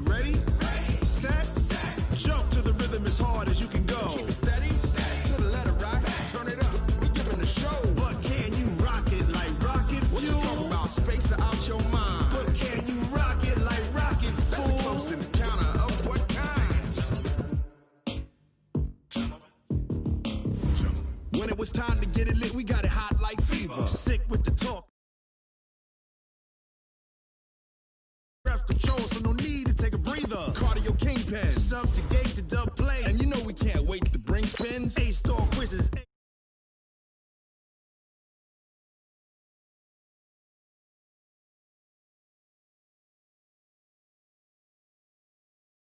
ready? Set. Jump to the rhythm as hard as you can go. Keep it steady. To the letter rock. Turn it up. We giving the show. But can you rock it like rocket fuel? What you talking about? Space out your mind. But can you rock it like rockets, fool? That's a close encounter of what kind? When it was time to get it lit, we got it hot like fever. Sick with the talk. Control, so no need to take a breather. Cardio kingpin, subjugate the dub play, and you know we can't wait to bring spins. A-star quizzes.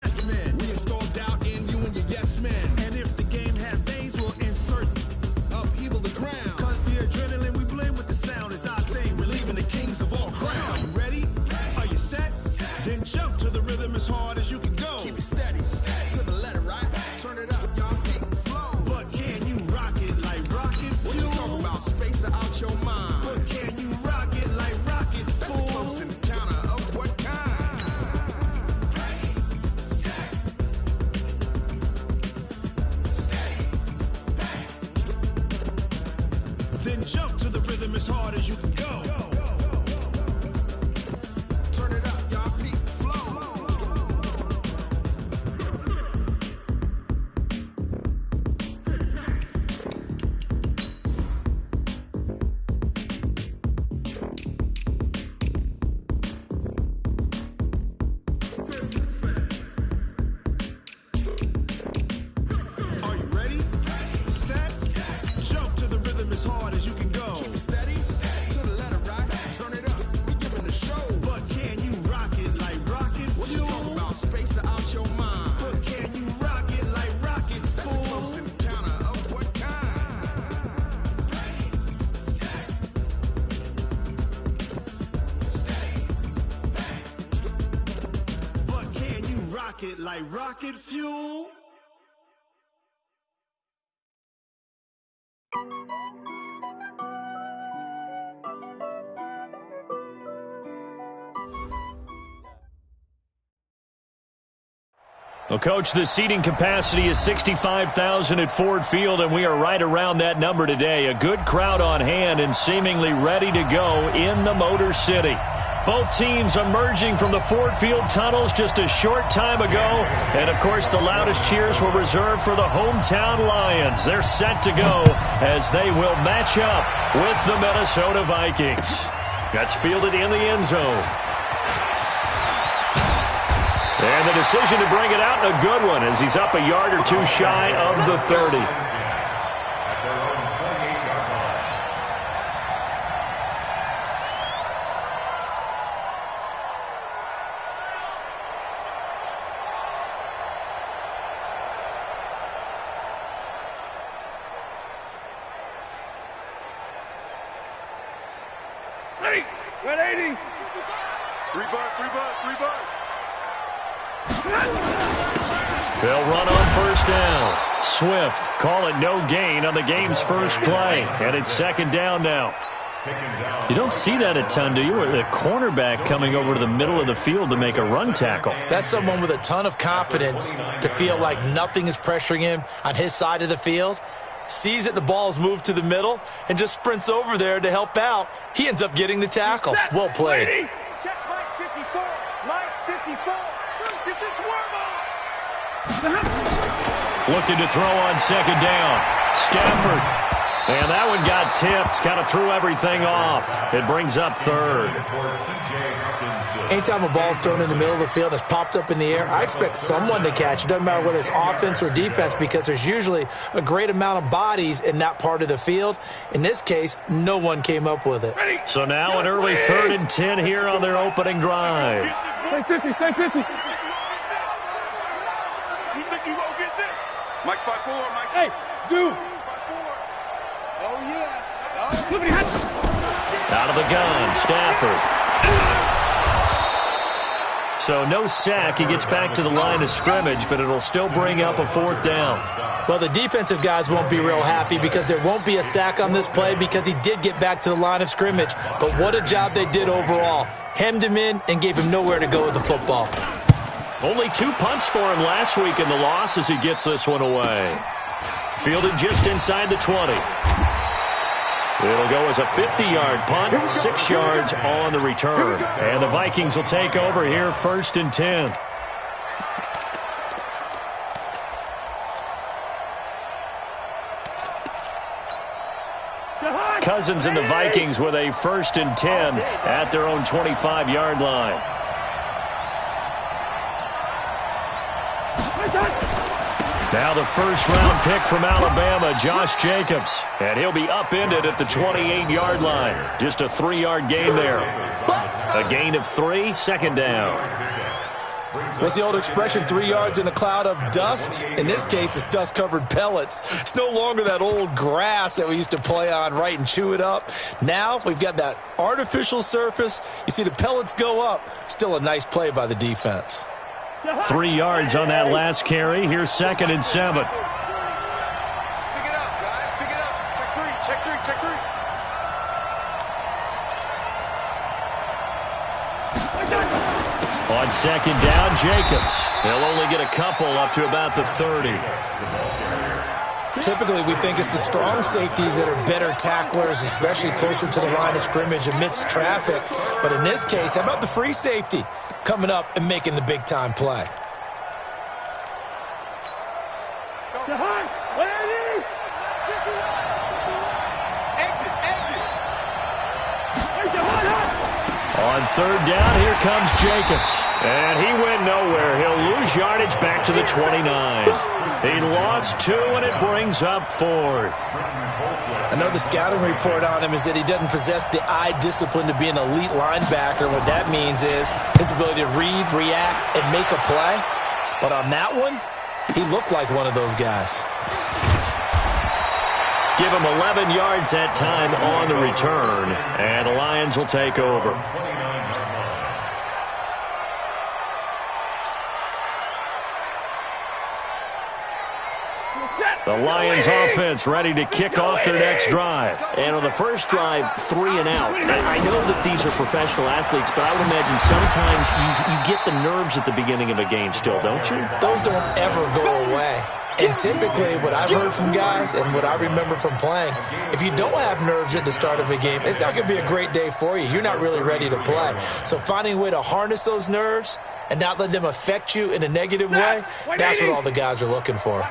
Yes, men. We install doubt in you and your yes men. And if the game had veins, we'll insert upheaval the ground. Cause the adrenaline we blend with the sound is our thing. We're leaving the kings of all crowns. So you ready? Are you set? Then jump to the rhythm as hard as you can go. Keep it steady, to the letter, right? Turn it up, y'all keep the flow. But can you rock it like rocket fuel? What you talking about? Space out your mind. But can you rock it like rockets, fool? That's a close encounter of what kind? Ready, set, steady, back. Then jump to the rhythm as hard as you can go. Turn it up, y'all keep the flow. Are you ready? Set. Jump to the rhythm as hard as you can go. Keep it steady. To the letter, right? Turn it up. We giving the show. But can you rock it like rocket fuel? What you talking about? Space out your mind. But can you rock it like rockets, fool? That's a close encounter of what kind? Ready, set, steady, back. But can you rock it like rocket fuel? Well, Coach, the seating capacity is 65,000 at Ford Field, and we are right around that number today. A good crowd on hand and seemingly ready to go in the Motor City. Both teams emerging from the Ford Field tunnels just a short time ago. And, of course, the loudest cheers were reserved for the hometown Lions. They're set to go as they will match up with the Minnesota Vikings. That's fielded in the end zone. And the decision to bring it out, a good one, as he's up a yard or two shy of the 30. Ready? 180. Three bucks. They'll run on first down. Swift, call it no gain on the game's first play. And it's second down now. You don't see that a ton, do you? Where the cornerback coming over to the middle of the field to make a run tackle. That's someone with a ton of confidence to feel like nothing is pressuring him on his side of the field. Sees that the ball's moved to the middle and just sprints over there to help out. He ends up getting the tackle. Well played. Check Mike 54. Mike 54. This is Looking to throw on second down. Stafford. And that one got tipped. Kind of threw everything off. It brings up third. Anytime a ball's thrown in the middle of the field that's popped up in the air, I expect someone to catch. It doesn't matter whether it's offense or defense, because there's usually a great amount of bodies in that part of the field. In this case, no one came up with it. So now an early 3rd and 10 here on their opening drive. Stay 50. You think you gonna get this? Mike's by 4, Mike. Hey, Zoo. Oh, yeah. Out of the gun, Stafford. So no sack. He gets back to the line of scrimmage, but it'll still bring up a 4th down. Well, the defensive guys won't be real happy because there won't be a sack on this play because he did get back to the line of scrimmage. But what a job they did overall. Hemmed him in and gave him nowhere to go with the football. Only 2 punts for him last week in the loss as he gets this one away. Fielded just inside the 20. It'll go as a 50-yard punt, 6 yards on the return. And the Vikings will take over here, 1st and 10. Cousins and the Vikings with a 1st and 10 at their own 25-yard line. Now the first-round pick from Alabama, Josh Jacobs. And he'll be upended at the 28-yard line. Just a 3-yard gain there. A gain of 3, 2nd down. What's the old expression, 3 yards in a cloud of dust? In this case, it's dust-covered pellets. It's no longer that old grass that we used to play on, right, and chew it up. Now we've got that artificial surface. You see the pellets go up. Still a nice play by the defense. 3 yards on that last carry. Here's 2nd and 7. Pick it up, guys. Pick it up. Check 3. Check 3. Check 3. On 2nd down, Jacobs. He'll only get a couple up to about the 30. Typically, we think it's the strong safeties that are better tacklers, especially closer to the line of scrimmage amidst traffic. But in this case, how about the free safety coming up and making the big-time play? On 3rd down, here comes Jacobs. And he went nowhere. He'll lose yardage back to the 29. He lost 2, and it brings up 4th. I know the scouting report on him is that he doesn't possess the eye discipline to be an elite linebacker. What that means is his ability to read, react, and make a play. But on that one, he looked like one of those guys. Give him 11 yards that time on the return, and the Lions will take over. The Lions offense ready to kick off their next drive. And on the first drive, 3 and out. I know that these are professional athletes, but I would imagine sometimes you get the nerves at the beginning of a game still, don't you? Those don't ever go away. And typically, what I've heard from guys and what I remember from playing, if you don't have nerves at the start of a game, it's not going to be a great day for you. You're not really ready to play. So finding a way to harness those nerves and not let them affect you in a negative way, that's what all the guys are looking for.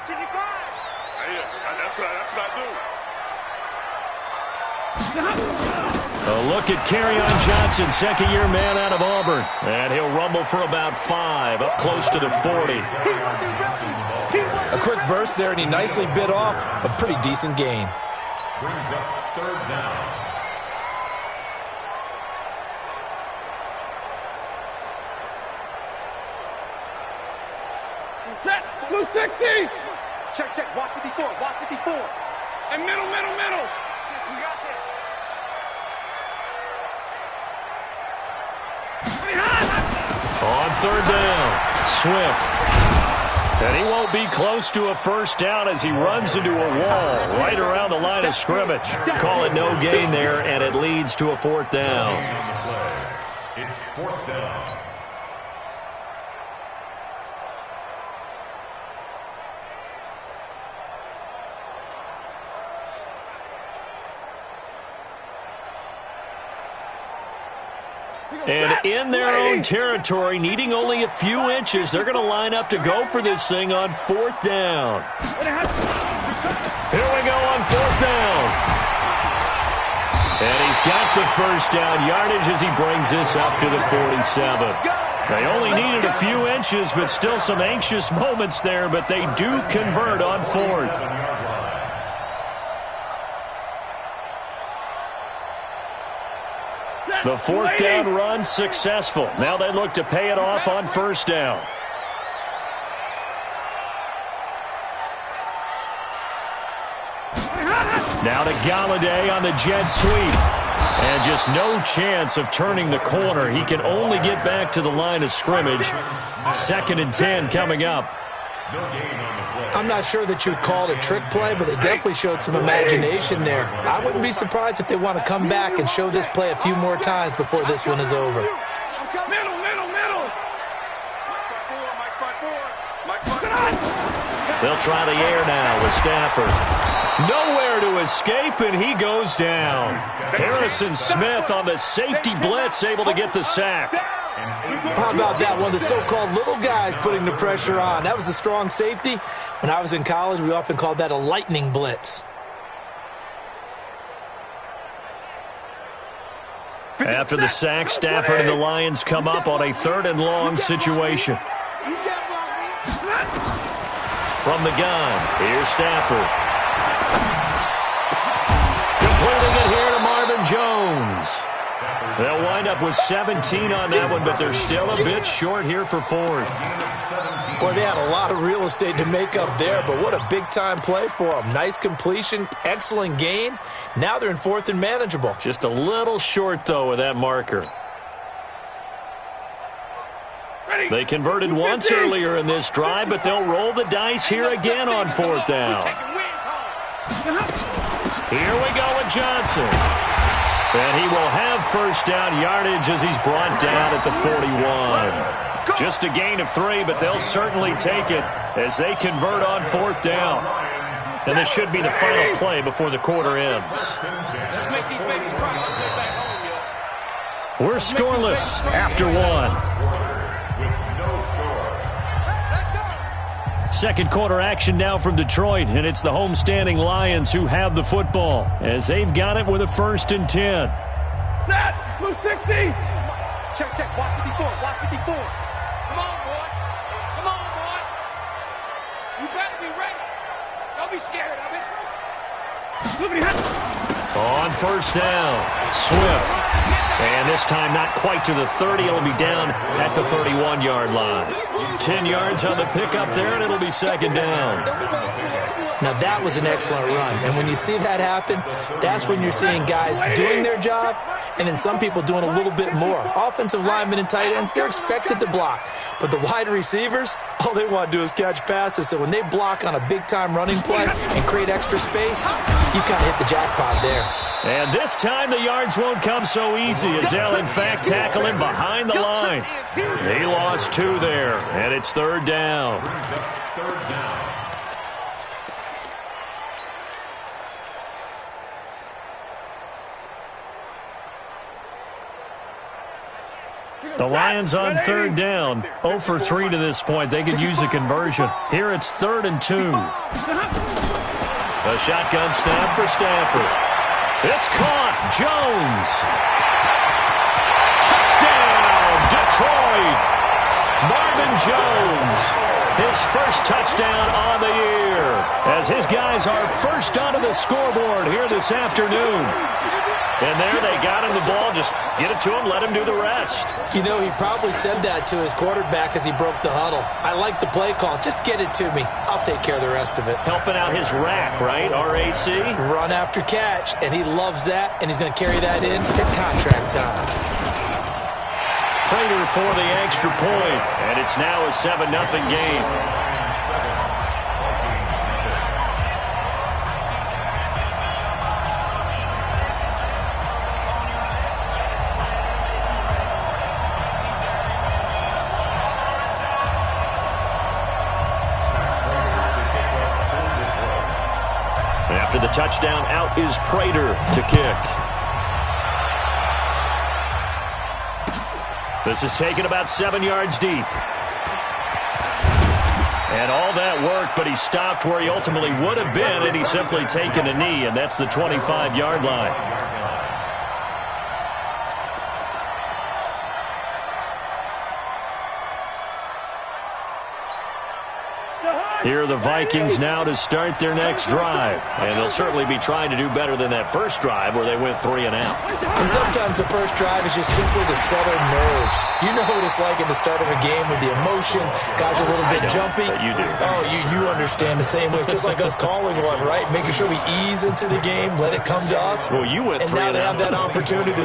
A look at Kerryon Johnson, second-year man out of Auburn. And he'll rumble for about 5, up close to the 40. A quick burst there, and he nicely bit off a pretty decent gain. Brings up 3rd down. Check. Blue 60. Check. Watch 54. Watch 54. And middle. We got this. On 3rd down, Swift. And he won't be close to a first down as he runs into a wall right around the line of scrimmage. Call it no gain there, and it leads to a 4th down. It's 4th down. And in their own territory, needing only a few inches, they're going to line up to go for this thing on 4th down. Here we go on 4th down. And he's got the first down yardage as he brings this up to the 47. They only needed a few inches, but still some anxious moments there, but they do convert on 4th. The 4th down run successful. Now they look to pay it off on 1st down. Now to Galladay on the jet sweep. And just no chance of turning the corner. He can only get back to the line of scrimmage. 2nd and 10 coming up. I'm not sure that you would call it a trick play, but they definitely showed some imagination there. I wouldn't be surprised if they want to come back and show this play a few more times before this one is over. Middle. They'll try the air now with Stafford. Nowhere to escape, and he goes down. Harrison Smith on the safety blitz, able to get the sack. How about that? One of the so-called little guys putting the pressure on. That was a strong safety. When I was in college, we often called that a lightning blitz. After the sack, Stafford and the Lions come up on a 3rd and long situation. From the gun, here's Stafford. Completing it here to Marvin Jones. They'll wind up with 17 on that one, but they're still a bit short here for 4th. Boy, they had a lot of real estate to make up there, but what a big-time play for them. Nice completion, excellent gain. Now they're in 4th and manageable. Just a little short, though, with that marker. They converted once earlier in this drive, but they'll roll the dice here again on 4th down. Here we go with Johnson. And he will have 1st down yardage as he's brought down at the 41. Just a gain of 3, but they'll certainly take it as they convert on 4th down. And this should be the final play before the quarter ends. Let's make these babies cry. We're scoreless after 1. Second quarter action now from Detroit, and it's the homestanding Lions who have the football as they've got it with a 1st and 10. Set! Blue 60! Check, check. Block 54. Block 54. Come on, boy. Come on, boy. You better be ready. Don't be scared of it. On 1st down, Swift. And this time not quite to the 30. It'll be down at the 31-yard line. 10 yards on the pickup there, and it'll be 2nd down. Now, that was an excellent run. And when you see that happen, that's when you're seeing guys doing their job and then some people doing a little bit more. Offensive linemen and tight ends, they're expected to block. But the wide receivers, all they want to do is catch passes. So when they block on a big-time running play and create extra space, you kind of hit the jackpot there. And this time the yards won't come so easy as they'll, in fact, tackle him behind the line. He lost 2 there, and it's 3rd down. The Lions on 3rd down. 0 for 3 to this point. They could use a conversion. Here it's 3rd and 2. A shotgun snap for Stafford. It's caught. Jones. Touchdown, Detroit. Marvin Jones. His 1st touchdown on the year as his guys are first onto the scoreboard here this afternoon. And there they got him the ball. Just get it to him, let him do the rest. You know, he probably said that to his quarterback as he broke the huddle. I like the play call. Just get it to me. I'll take care of the rest of it. Helping out his rack, right? R-A-C? Run after catch, and he loves that, and he's going to carry that in at contract time. Prater for the extra point, and it's now a 7-0 game. After the touchdown, out is Prater to kick. This is taken about 7 yards deep. And all that work, but he stopped where he ultimately would have been, and he's simply taken a knee, and that's the 25-yard line. Here are the Vikings now to start their next drive. And they'll certainly be trying to do better than that first drive where they went 3 and out. And sometimes the first drive is just simply to settle nerves. You know what it's like at the start of a game with the emotion. Guys are a little bit jumpy. You do. Oh, you understand the same way. It's just like us calling one, right? Making sure we ease into the game, let it come to us. Well, you went 3 and out. And now they have that opportunity.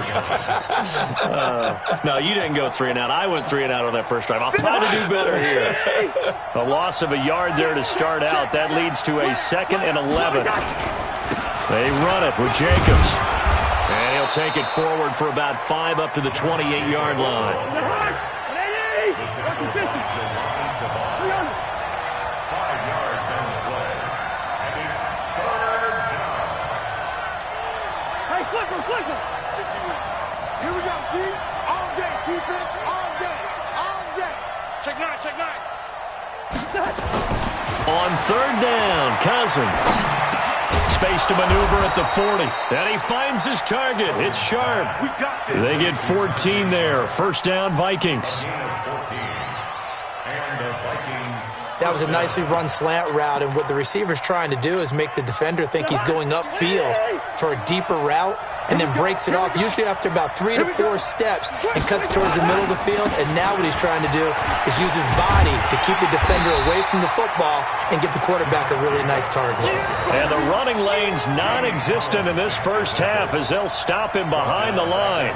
No, you didn't go 3 and out. I went 3 and out on that first drive. I'll try to do better here. A loss of a yard there to start out. That leads to a 2nd and 11. They run it with Jacobs. And he'll take it forward for about 5 up to the 28-yard line. On third down, Cousins. Space to maneuver at the 40. And he finds his target. It's Sharp. They get 14 there. First down, Vikings. That was a nicely run slant route, and what the receiver's trying to do is make the defender think he's going upfield for a deeper route, and then breaks it off, usually after about 3 to 4 steps, and cuts towards the middle of the field. And now what he's trying to do is use his body to keep the defender away from the football and get the quarterback a really nice target. And the running lane's non-existent in this first half as they'll stop him behind the line.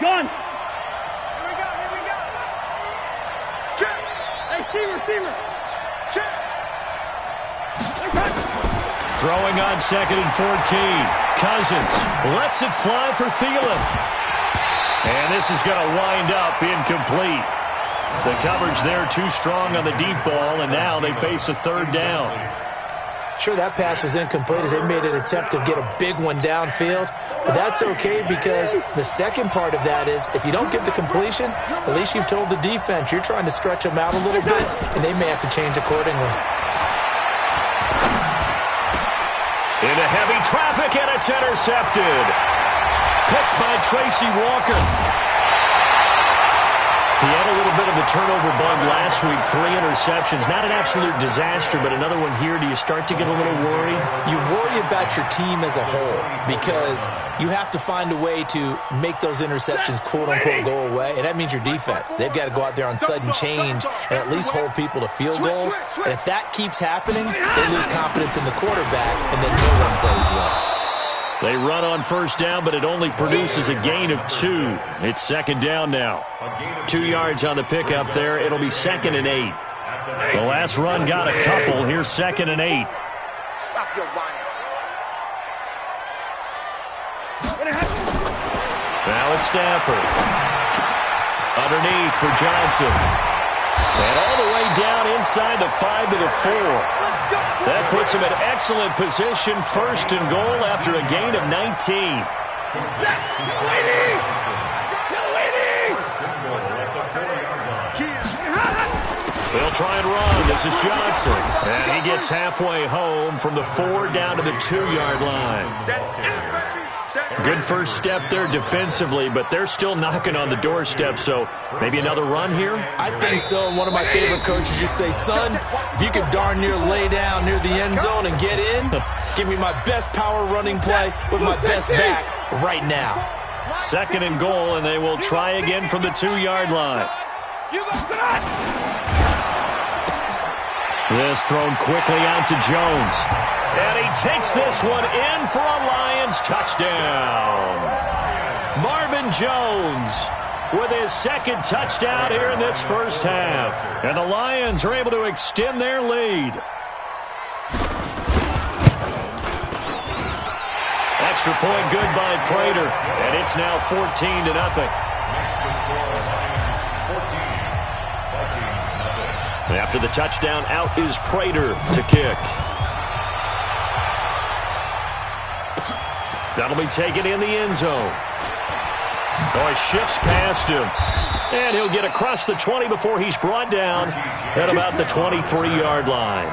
Gun! Here we go! Check! Hey, receiver! Check! Throwing on 2nd and 14. Cousins lets it fly for Thielen. And this is going to wind up incomplete. The coverage there too strong on the deep ball, and now they face a third down. Sure, that pass was incomplete as they made an attempt to get a big one downfield, but that's okay because the second part of that is if you don't get the completion, at least you've told the defense you're trying to stretch them out a little bit, and they may have to change accordingly. Into heavy traffic, and it's intercepted. Picked by Tracy Walker. He had a little bit of a turnover bug last week, 3 interceptions. Not an absolute disaster, but another one here. Do you start to get a little worried? You worry about your team as a whole because you have to find a way to make those interceptions, quote-unquote, go away, and that means your defense. They've got to go out there on sudden change and at least hold people to field goals. And if that keeps happening, they lose confidence in the quarterback, and then no one plays well. They run on first down, but it only produces a gain of 2. It's second down now. 2 yards on the pickup there. It'll be 2nd and 8. The last run got a couple. Here's 2nd and 8. Stop your whining. Now it's Stafford. Underneath for Johnson. And all the way down inside the 5 to the 4. That puts him in excellent position, 1st and goal after a gain of 19. They'll try and run. This is Johnson. And he gets halfway home from the 4 down to the 2-yard line. Good first step there defensively, but they're still knocking on the doorstep, so maybe another run here? I think so. One of my favorite coaches just say, son, if you could darn near lay down near the end zone and get in, give me my best power running play with my best back right now. 2nd and goal, and they will try again from the 2-yard line. This thrown quickly out to Jones. And he takes this one in for a Lions touchdown. Marvin Jones with his 2nd touchdown here in this first half. And the Lions are able to extend their lead. Extra point good by Prater. And it's now 14-0. After the touchdown, out is Prater to kick. That'll be taken in the end zone. Oh, he shifts past him. And he'll get across the 20 before he's brought down at about the 23-yard line.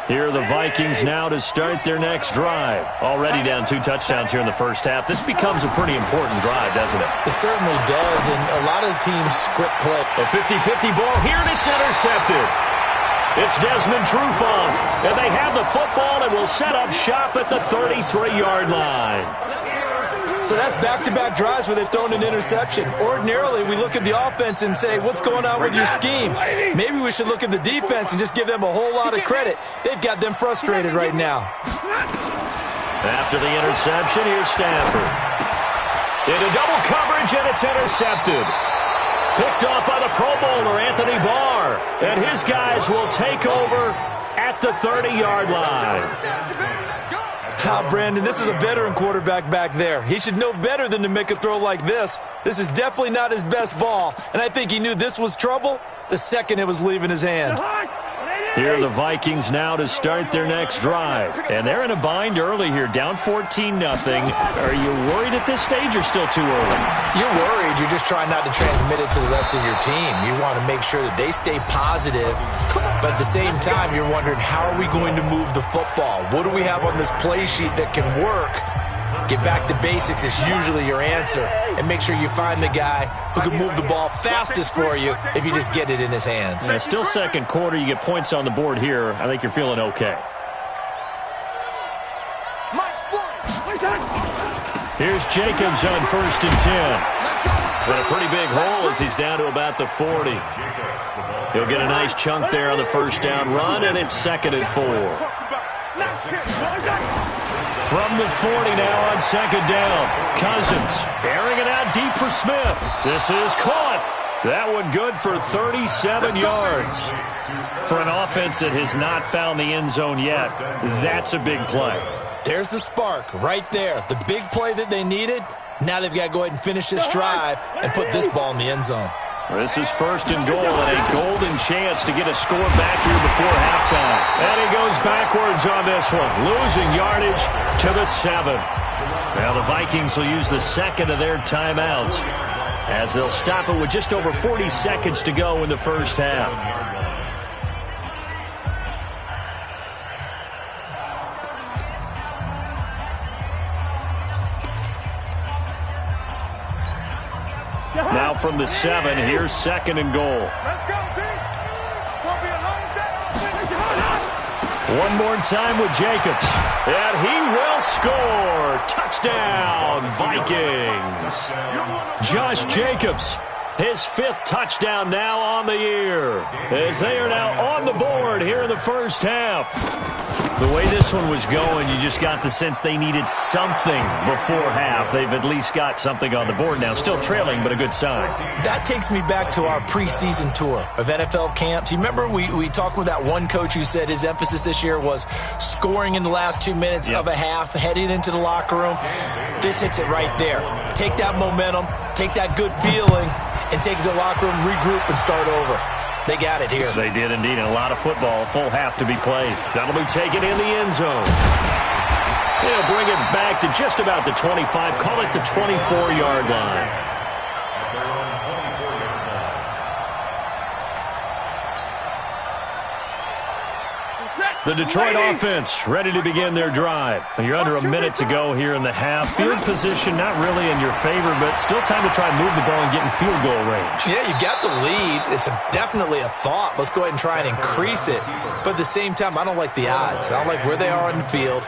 Here are the Vikings now to start their next drive. Already down 2 touchdowns here in the first half. This becomes a pretty important drive, doesn't it? It certainly does, and a lot of the teams script play. A 50-50 ball here, and it's intercepted. It's Desmond Trufant, and they have the football and will set up shop at the 33-yard line. So that's back-to-back drives where they've thrown an interception. Ordinarily, we look at the offense and say, what's going on with your scheme? Maybe we should look at the defense and just give them a whole lot of credit. They've got them frustrated right now. After the interception, here's Stafford. Into double coverage, and it's intercepted. Picked off by the Pro Bowler, Anthony Barr. And his guys will take over at the 30-yard line. Brandon, this is a veteran quarterback back there. He should know better than to make a throw like this. This is definitely not his best ball, and I think he knew this was trouble the second it was leaving his hand. Here are the Vikings now to start their next drive. And they're in a bind early here, down 14-0. Are you worried at this stage or still too early? You're worried. You're just trying not to transmit it to the rest of your team. You want to make sure that they stay positive, but at the same time, you're wondering, how are we going to move the football? What do we have on this play sheet that can work? Get back to basics is usually your answer, and make sure you find the guy who can move the ball fastest for you if you just get it in his hands. Yeah, still second quarter. You get points on the board here. I think you're feeling okay. Here's Jacobs on 1st and 10. But a pretty big hole as he's down to about the 40. He'll get a nice chunk there on the first down run, and it's 2nd and 4. From the 40 now on 2nd down. Cousins airing it out deep for Smith. This is caught. That one good for 37 yards. For an offense that has not found the end zone yet, that's a big play. There's the spark right there. The big play that they needed. Now they've got to go ahead and finish this drive and put this ball in the end zone. This is 1st and goal and a golden chance to get a score back here before halftime. And he goes backwards on this one, losing yardage to the 7. Now the Vikings will use the 2nd of their timeouts as they'll stop it with just over 40 seconds to go in the first half. Now from the 7, here's 2nd and goal. Let's go, D. Gonna be a long day. One more time with Jacobs. And he will score. Touchdown, Vikings. Josh Jacobs, his 5th touchdown now on the year, as they are now on the board here in the first half. The way this one was going, you just got the sense they needed something before half. They've at least got something on the board now. Still trailing, but a good sign. That takes me back to our preseason tour of NFL camps. You remember we talked with that one coach who said his emphasis this year was scoring in the last 2 minutes of a half, heading into the locker room. This hits it right there. Take that momentum, take that good feeling, and take it to the locker room, regroup, and start over. They got it here. They did indeed. And a lot of football, full half to be played. That'll be taken in the end zone. They'll bring it back to just about the 25. Call it the 24-yard line. The Detroit offense ready to begin their drive. You're under a minute to go here in the half. Field position not really in your favor, but still time to try and move the ball and get in field goal range. Yeah, you got the lead. It's definitely a thought. Let's go ahead and try and increase it. But at the same time, I don't like the odds. I don't like where they are on the field.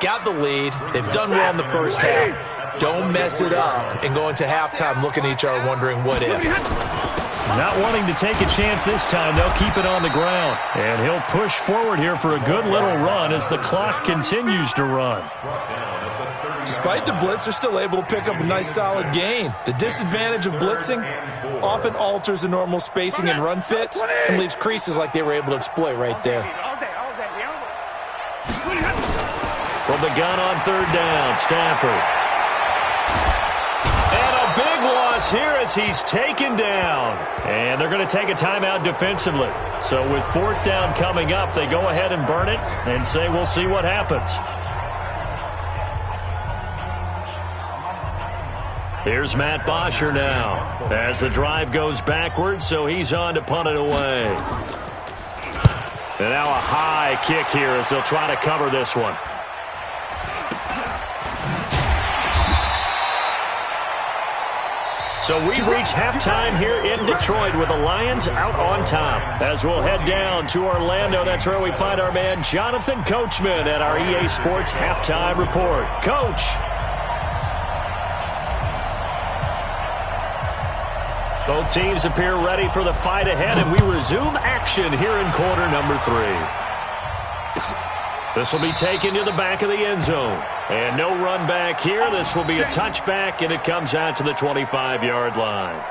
Got the lead. They've done well in the first half. Don't mess it up and go into halftime looking at each other wondering what if. Not wanting to take a chance this time, they'll keep it on the ground. And he'll push forward here for a good little run as the clock continues to run. Despite the blitz, they're still able to pick up a nice solid gain. The disadvantage of blitzing often alters the normal spacing and run fits and leaves creases like they were able to exploit right there. From the gun on 3rd down, Stafford. And a big loss here as he's taken down. And they're going to take a timeout defensively. So with 4th down coming up, they go ahead and burn it and say we'll see what happens. Here's Matt Bosher now as the drive goes backwards, so he's on to punt it away. And now a high kick here as they'll try to cover this one. So we've reached halftime here in Detroit with the Lions out on top. As we'll head down to Orlando, that's where we find our man Jonathan Coachman at our EA Sports Halftime Report. Coach. Both teams appear ready for the fight ahead, and we resume action here in quarter number 3. This will be taken to the back of the end zone. And no run back here. This will be a touchback, and it comes out to the 25-yard line.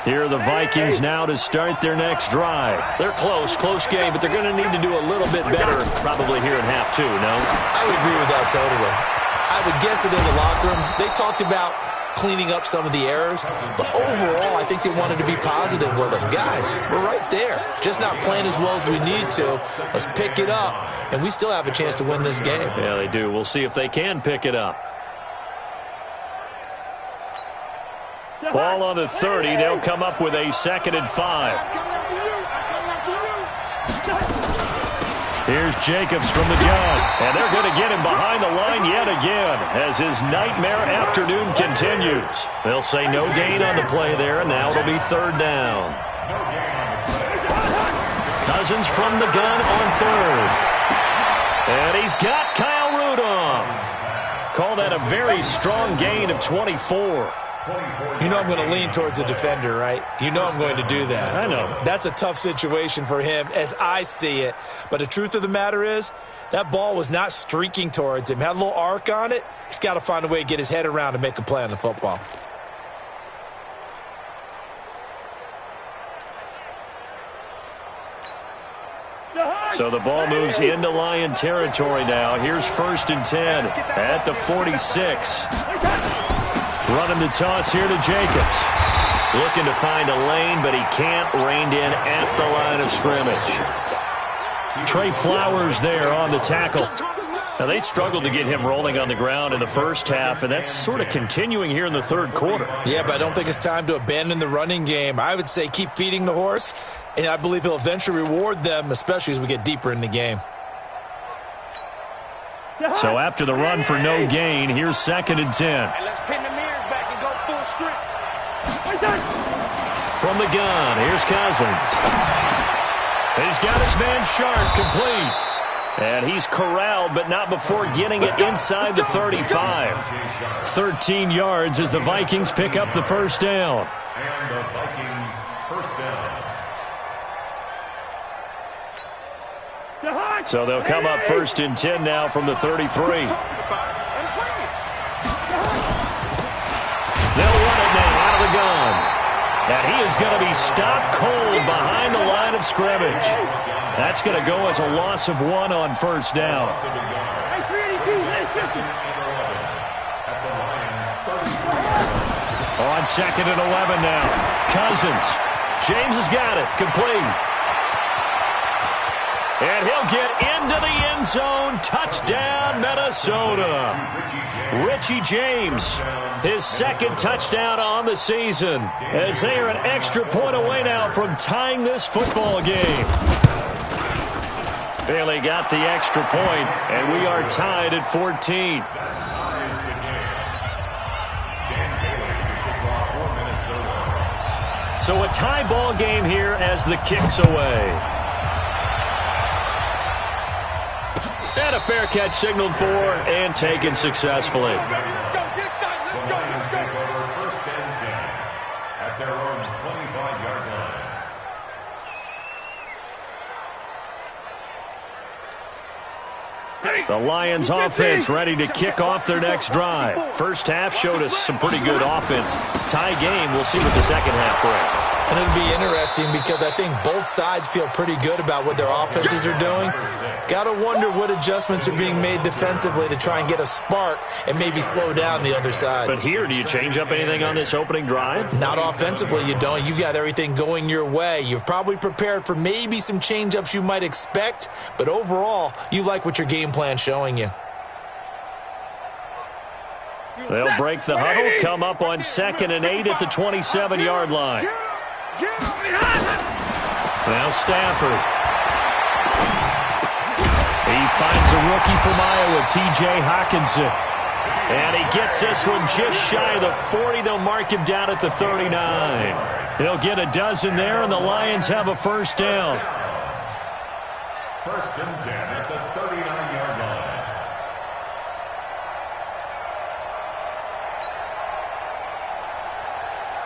Here are the Vikings now to start their next drive. They're close game, but they're going to need to do a little bit better probably here in half two, no? I would agree with that totally. I would guess that in the locker room, they talked about cleaning up some of the errors, but overall, I think they wanted to be positive with them. Guys, we're right there. Just not playing as well as we need to. Let's pick it up, and we still have a chance to win this game. Yeah, they do. We'll see if they can pick it up. Ball on the 30. They'll come up with a 2nd and 5. Here's Jacobs from the gun, and they're going to get him behind the line yet again as his nightmare afternoon continues. They'll say no gain on the play there, and now it'll be 3rd down. Cousins from the gun on 3rd. And he's got Kyle Rudolph. Call that a very strong gain of 24. You know I'm going to lean towards the defender, right? You know I'm going to do that. I know. That's a tough situation for him as I see it. But the truth of the matter is, that ball was not streaking towards him. Had a little arc on it. He's got to find a way to get his head around and make a play on the football. So the ball moves into Lion territory now. Here's 1st and 10 at the 46. Running the toss here to Jacobs. Looking to find a lane, but he can't. Reined in at the line of scrimmage. Trey Flowers there on the tackle. Now, they struggled to get him rolling on the ground in the first half, and that's sort of continuing here in the 3rd quarter. Yeah, but I don't think it's time to abandon the running game. I would say keep feeding the horse, and I believe he'll eventually reward them, especially as we get deeper in the game. So after the run for no gain, here's 2nd and 10. Let's pin the mirrors back and go full strength. From the gun, here's Cousins. He's got his man Sharp complete. And he's corralled, but not before getting it inside the 35. 13 yards as the Vikings pick up the 1st down. And the Vikings 1st down. So they'll come up 1st and 10 now from the 33. They'll run it now out of the gun. And he is going to be stopped cold behind the line of scrimmage. That's going to go as a loss of 1 on 1st down. On 2nd and 11 now. Cousins. James has got it. Complete. And he'll get into the end zone. Touchdown, Minnesota. Richie James, his 2nd touchdown on the season, as they are an extra point away now from tying this football game. Bailey got the extra point, and we are tied at 14. So a tie ball game here as the kick's away. And a fair catch signaled for and taken successfully. The Lions take over 1st and 10 at their own 25-yard line. The Lions offense ready to kick off their next drive. First half showed us some pretty good offense. Tie game, we'll see what the second half brings. And it'll be interesting because I think both sides feel pretty good about what their offenses are doing. Got to wonder what adjustments are being made defensively to try and get a spark and maybe slow down the other side. But here, do you change up anything on this opening drive? Not offensively, you don't. You got everything going your way. You've probably prepared for maybe some change-ups you might expect, but overall, you like what your game plan's showing you. They'll break the huddle, come up on 2nd and 8 at the 27-yard line. Now Stafford. He finds a rookie from Iowa, T.J. Hawkinson. And he gets this one just shy of the 40. They'll mark him down at the 39. He'll get a dozen there, and the Lions have a 1st down. 1st and 10 at the 39-yard line.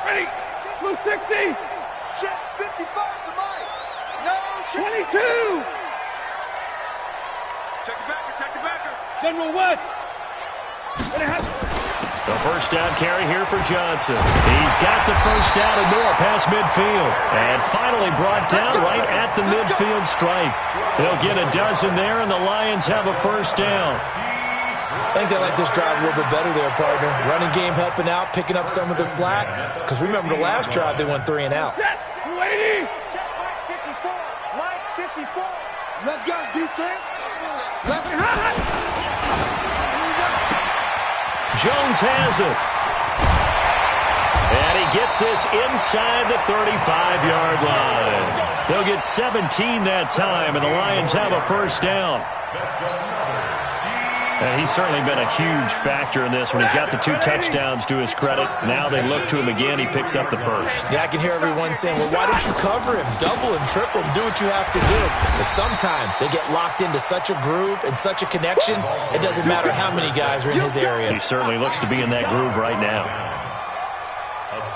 Ready? Blue 60. Check 55 to Mike. No, check 22. Check the backer, check the backer. General West. The first down carry here for Johnson. He's got the first down and more past midfield. And finally brought down right at the midfield stripe. They'll get a dozen there, and the Lions have a first down. I think they like this drive a little bit better there, partner. Running game helping out, picking up some of the slack. Because remember the last drive, they went 3 and out. Lady! Mike 54. Let's go, defense. Jones has it. And he gets this inside the 35-yard line. They'll get 17 that time, and the Lions have a first down. And he's certainly been a huge factor in this when he's got the 2 touchdowns to his credit. Now they look to him again. He picks up the first. Yeah, I can hear everyone saying, well, why don't you cover him? Double him, triple him, do what you have to do. But sometimes they get locked into such a groove and such a connection, it doesn't matter how many guys are in his area. He certainly looks to be in that groove right now.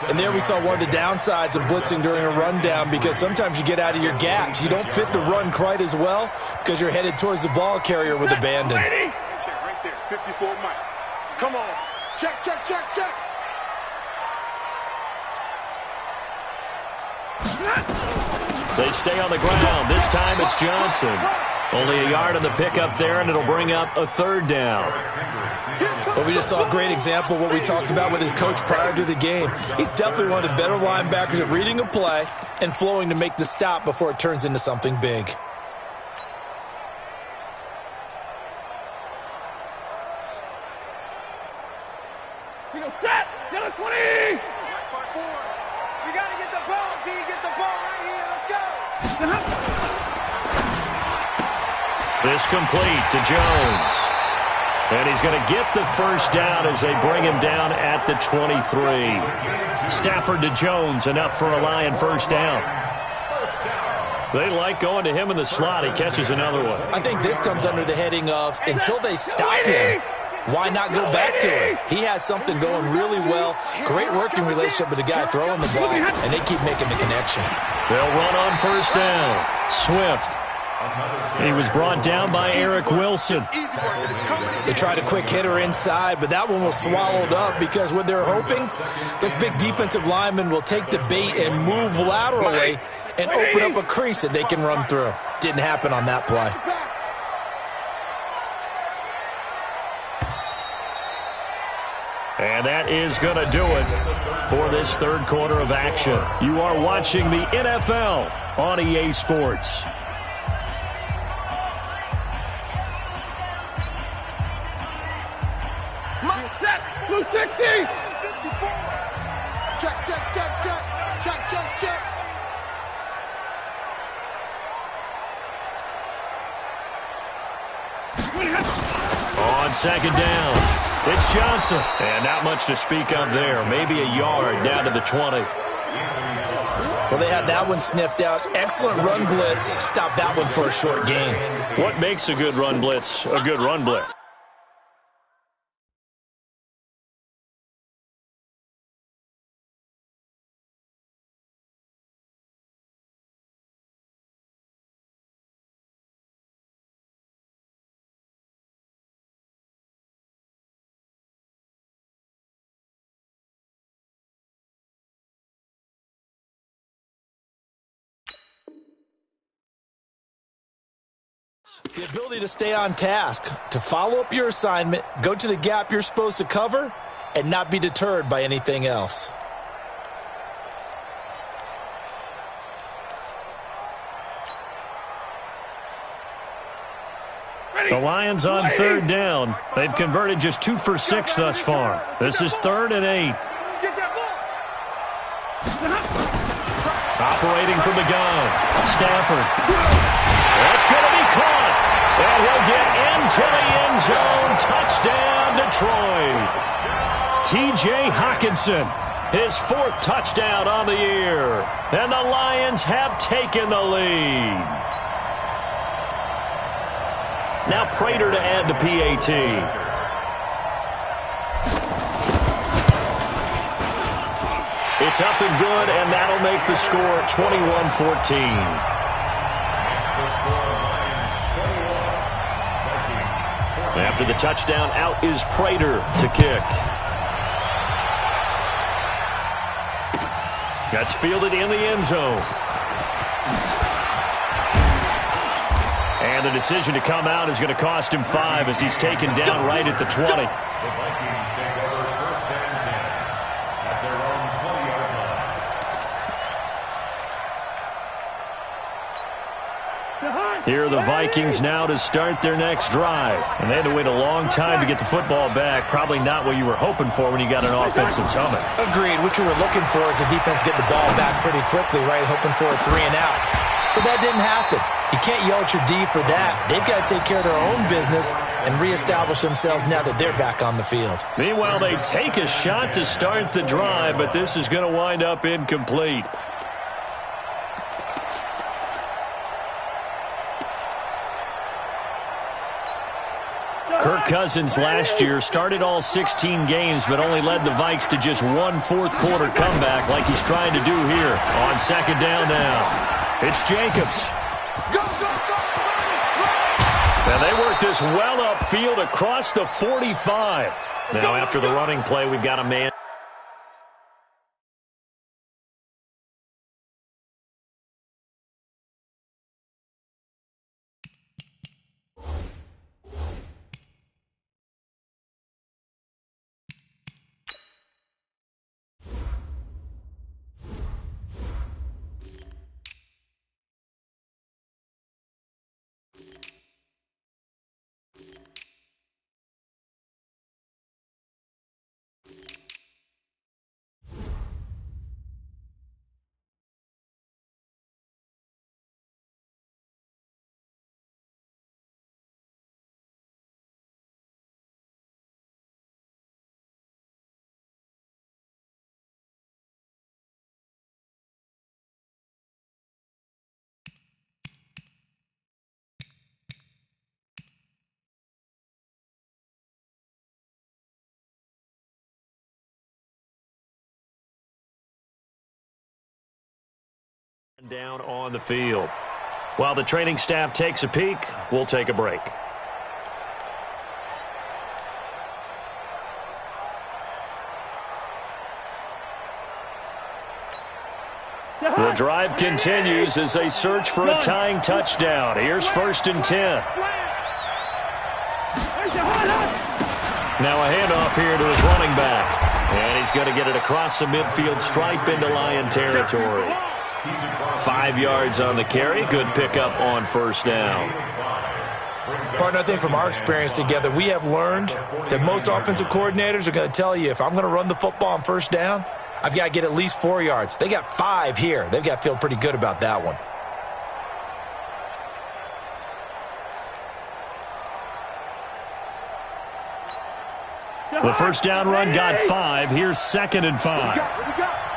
And there we saw one of the downsides of blitzing during a rundown, because sometimes you get out of your gaps. You don't fit the run quite as well because you're headed towards the ball carrier with abandon. 54 Mike. Come on. Check, check, check, check. They stay on the ground. This time it's Johnson. Only a yard on the pickup there, and it'll bring up a third down. Well, we just saw a great example of what we talked about with his coach prior to the game. He's definitely one of the better linebackers at reading a play and flowing to make the stop before it turns into something big. He goes, set! Get a 20! We got to get the ball, D. Get the ball right here. Let's go! This complete to Jones. And he's going to get the first down as they bring him down at the 23. Stafford to Jones, enough for a Lion first down. They like going to him in the slot. He catches another one. I think this comes under the heading of, until they stop him, why not go back to him? He has something going really well. Great working relationship with the guy throwing the ball, and they keep making the connection. They'll run on first down. Swift. He was brought down by Eric Wilson. They tried a quick hitter inside, but that one was swallowed up because what they're hoping, this big defensive lineman will take the bait and move laterally and open up a crease that they can run through. Didn't happen on that play. And that is going to do it for this third quarter of action. You are watching the NFL on EA Sports. Blue 60! Check, check, check, check. Check, check, check. On second down, it's Johnson. And not much to speak of there. Maybe a yard down to the 20. Well, they had that one sniffed out. Excellent run blitz. Stop that one for a short gain. What makes a good run blitz a good run blitz? The ability to stay on task, to follow up your assignment, go to the gap you're supposed to cover, and not be deterred by anything else. The Lions on third down. They've converted just 2 for 6 thus far. This is 3rd and 8. Operating from the gun. Stafford. That's going to be caught. And he'll get into the end zone. Touchdown, Detroit. T.J. Hockenson, his 4th touchdown on the year. And the Lions have taken the lead. Now Prater to add the PAT. It's up and good, and that'll make the score 21-14. After the touchdown, out is Prater to kick. That's fielded in the end zone. And the decision to come out is going to cost him 5 as he's taken down right at the 20. The Vikings take over first and 10 at their own 20-yard line. Here are the Vikings now to start their next drive. And they had to wait a long time to get the football back. Probably not what you were hoping for when you got an offense that's humming. Agreed. What you were looking for is the defense get the ball back pretty quickly, right? Hoping for a 3 and out. So that didn't happen. You can't yell at your D for that. They've got to take care of their own business and reestablish themselves now that they're back on the field. Meanwhile, they take a shot to start the drive, but this is going to wind up incomplete. Kirk Cousins last year started all 16 games but only led the Vikes to just one fourth-quarter comeback like he's trying to do here on second down now. It's Jacobs. Go, go, go! And they work this well upfield across the 45. Now after the running play, we've got a man. Down on the field. While the training staff takes a peek, we'll take a break. The drive continues as they search for a tying touchdown. Here's 1st and 10. Now a handoff here to his running back. And he's going to get it across the midfield stripe into Lion territory. 5 yards on the carry. Good pickup on 1st down. Partner, I think from our experience together, we have learned that most offensive coordinators are going to tell you, if I'm going to run the football on 1st down, I've got to get at least 4 yards. They got 5 here. They've got to feel pretty good about that one. The 1st down run got 5. Here's 2nd and 5.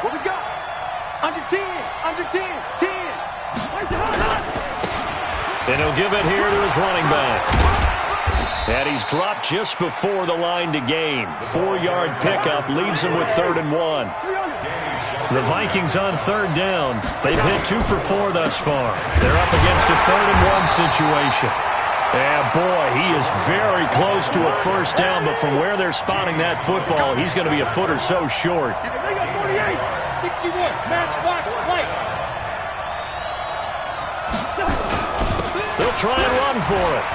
What we got? Under 10, under 10, 10. And he'll give it here to his running back. And he's dropped just before the line to gain. 4-yard pickup leaves him with 3rd and 1. The Vikings on 3rd down. They've hit 2 for 4 thus far. They're up against a 3rd and 1 situation. And boy, he is very close to a 1st down, but from where they're spotting that football, he's going to be a foot or so short. 61, matchbox play. They'll try and run for it.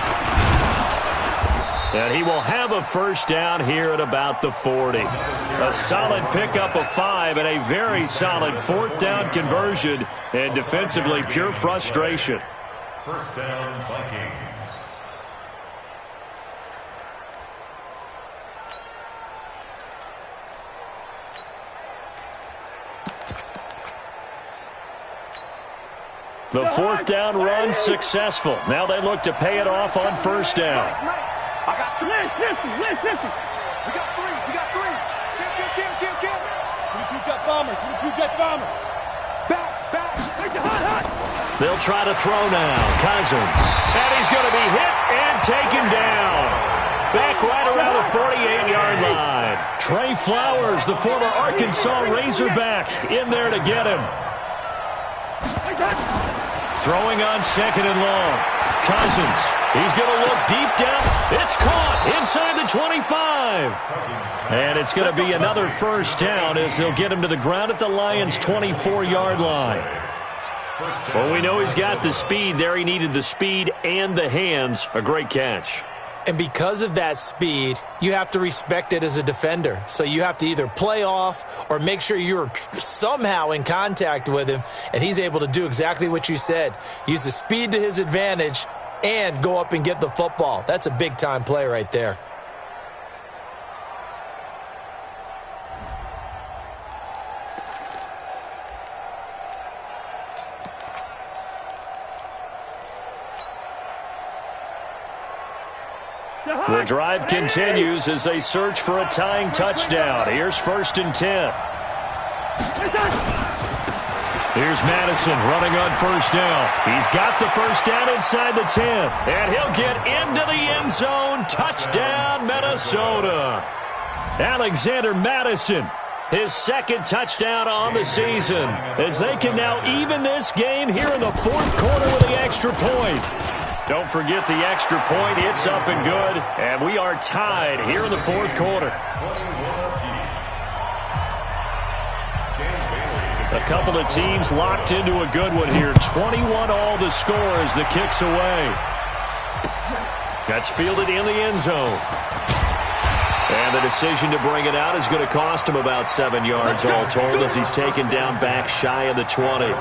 And he will have a 1st down here at about the 40. A solid pickup of 5 and a very solid 4th down conversion. And defensively, pure frustration. 1st down, Vikings. The 4th down run successful. Now they look to pay it off on 1st down. I got 2. Listen. We got 3. Kill. 22 jet bomber. Back. They'll try to throw now. Cousins. And he's going to be hit and taken down. Back right around the 48-yard line. Trey Flowers, the former Arkansas Razorback, in there to get him. Throwing on 2nd and long. Cousins He's going to look deep down. It's caught inside the 25. And it's going to be another first down as they'll get him to the ground at the Lions' 24-yard line. Well, we know he's got the speed there. He needed the speed and the hands. A great catch. And because of that speed, you have to respect it as a defender. So you have to either play off or make sure you're somehow in contact with him, and he's able to do exactly what you said. Use the speed to his advantage and go up and get the football. That's a big-time play right there. The drive continues as they search for a tying touchdown. Here's 1st and 10. Here's Madison running on 1st down. He's got the 1st down inside the 10. And he'll get into the end zone. Touchdown, Minnesota. Alexander Madison, his 2nd touchdown on the season, as they can now even this game here in the 4th quarter with the extra point. Don't forget the extra point. It's up and good. And we are tied here in the 4th quarter. A couple of teams locked into a good one here. 21 all the score as the kick's away. That's fielded in the end zone. And the decision to bring it out is going to cost him about 7 yards all told as he's taken down back shy of the 20.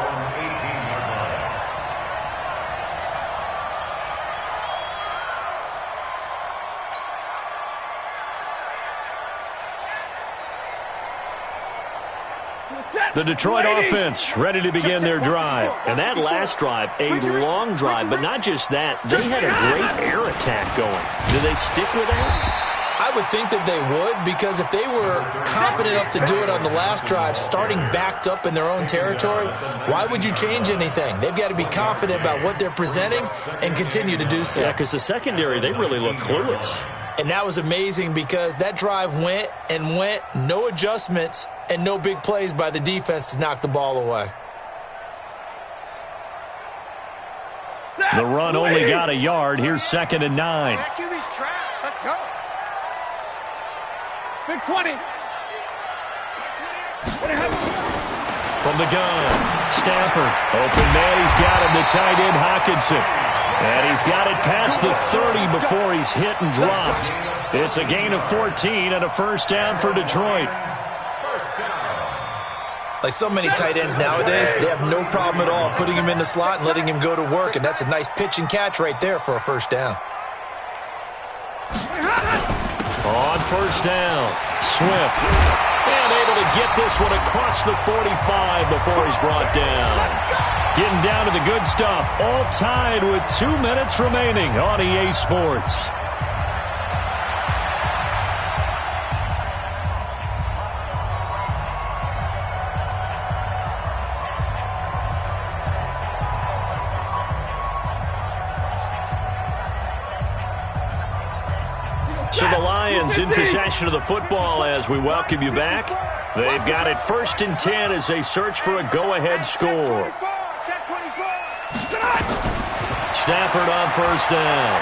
The Detroit offense ready to begin their drive. And that last drive, a long drive, but not just that. They had a great air attack going. Do they stick with that? I would think that they would, because if they were confident enough to do it on the last drive, starting backed up in their own territory, why would you change anything? They've got to be confident about what they're presenting and continue to do so. Yeah, because the secondary, they really look clueless. And that was amazing because that drive went and went, no adjustments, and no big plays by the defense to knock the ball away. The run only got a yard. Here's 2nd and 9. That QB's trash. Let's go. Big 20. From the gun, Stafford. Open man, he's got him. The tight end, Hockenson. And he's got it past the 30 before he's hit and dropped. It's a gain of 14 and a 1st down for Detroit. Like so many tight ends nowadays, they have no problem at all putting him in the slot and letting him go to work. And that's a nice pitch and catch right there for a 1st down. On 1st down, Swift. And able to get this one across the 45 before he's brought down. Getting down to the good stuff. All tied with 2 minutes remaining on EA Sports. So the Lions in possession of the football as we welcome you back. They've got it 1st and 10 as they search for a go-ahead score. Stafford on 1st down.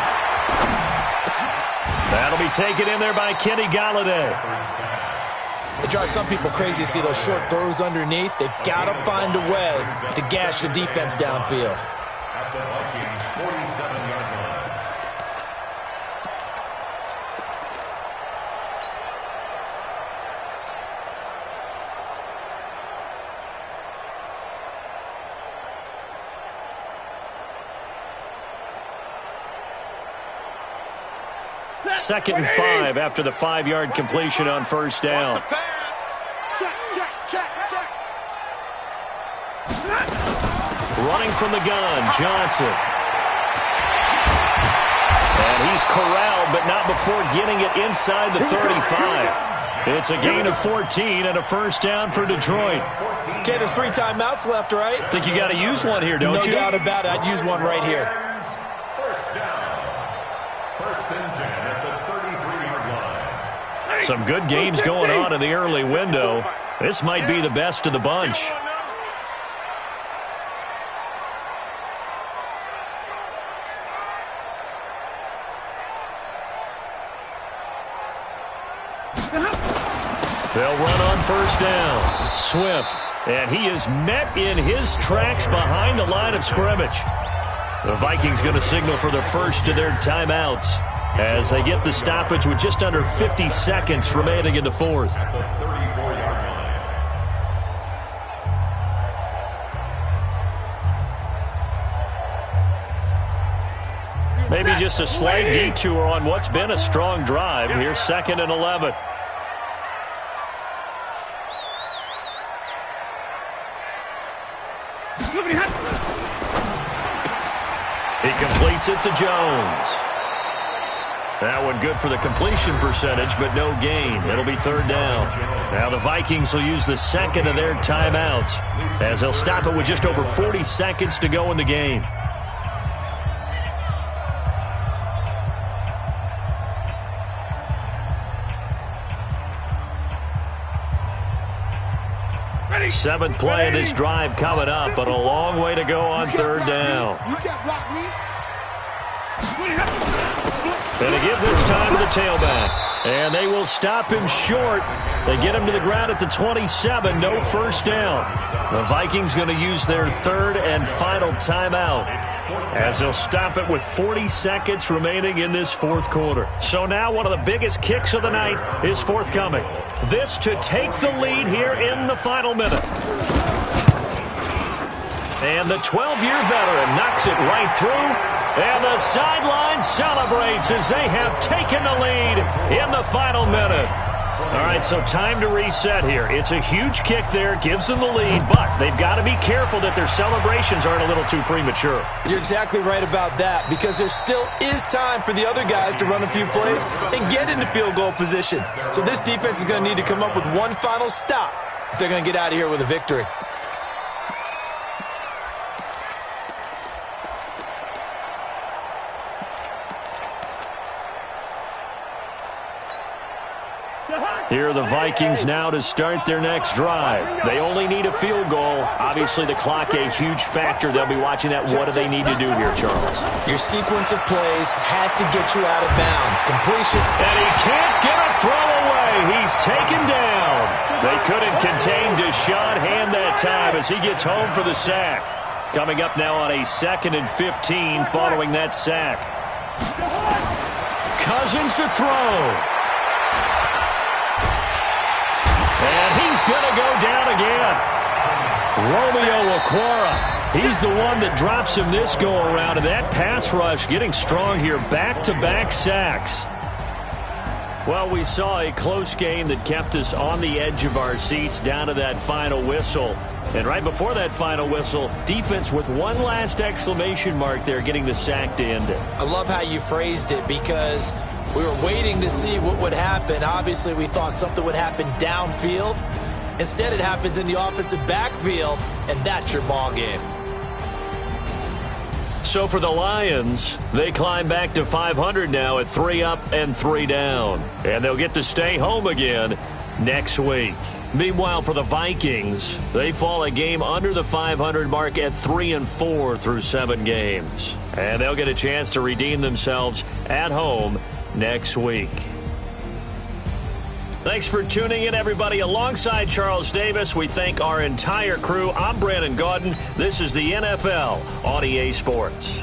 That'll be taken in there by Kenny Golladay. It drives some people crazy to see those short throws underneath. They've got to find a way to gash the defense downfield. At the Vikings' 47-yard line. Second and 5 after the 5-yard completion on 1st down. Check, check, check, check. Running from the gun, Johnson. And he's corralled, but not before getting it inside the 35. It's a gain of 14 and a 1st down for Detroit. Okay, there's 3 timeouts left, right? Think you got to use one here, don't you? No doubt about it. I'd use one right here. 1st down. 1st and 10 at the 33-yard line. Some good games going on in the early window. This might be the best of the bunch. They'll run on first down. Swift. And he is met in his tracks behind the line of scrimmage. The Vikings going to signal for the first of their timeouts as they get the stoppage with just under 50 seconds remaining in the fourth. Maybe just a slight detour on what's been a strong drive. Here's 2nd and 11. He completes it to Jones. That one good for the completion percentage, but no gain. It'll be 3rd down. Now the Vikings will use the second of their timeouts as they'll stop it with just over 40 seconds to go in the game. Seventh play of this drive coming up, but a long way to go on 3rd down. And they give this time to the tailback. And they will stop him short. They get him to the ground at the 27. No first down. The Vikings going to use their 3rd and final timeout as they'll stop it with 40 seconds remaining in this 4th quarter. So now one of the biggest kicks of the night is forthcoming. This to take the lead here in the final minute. And the 12-year veteran knocks it right through. And the sideline celebrates as they have taken the lead in the final minute. All right, so time to reset here. It's a huge kick there, gives them the lead, but they've got to be careful that their celebrations aren't a little too premature. You're exactly right about that, because there still is time for the other guys to run a few plays and get into field goal position. So this defense is going to need to come up with one final stop if they're going to get out of here with a victory. Here are the Vikings now to start their next drive. They only need a field goal. Obviously, the clock a huge factor. They'll be watching that. What do they need to do here, Charles? Your sequence of plays has to get you out of bounds. Completion. And he can't get a throw away. He's taken down. They couldn't contain Deshaun Hand that time as he gets home for the sack. Coming up now on a 2nd and 15 following that sack. Cousins to throw. And he's going to go down again. Romeo Okwara. He's the one that drops him this go-around. And that pass rush getting strong here. Back-to-back sacks. Well, we saw a close game that kept us on the edge of our seats down to that final whistle. And right before that final whistle, defense with one last exclamation mark there, getting the sack to end it. I love how you phrased it, because we were waiting to see what would happen. Obviously, we thought something would happen downfield. Instead, it happens in the offensive backfield, and that's your ball game. So for the Lions, they climb back to 500 now at 3 up and 3 down. And they'll get to stay home again next week. Meanwhile, for the Vikings, they fall a game under the 500 mark at 3-4 through 7 games. And they'll get a chance to redeem themselves at home next week. Thanks for tuning in, everybody. Alongside Charles Davis, we thank our entire crew. I'm Brandon Gaudin. This is the NFL on EA Sports.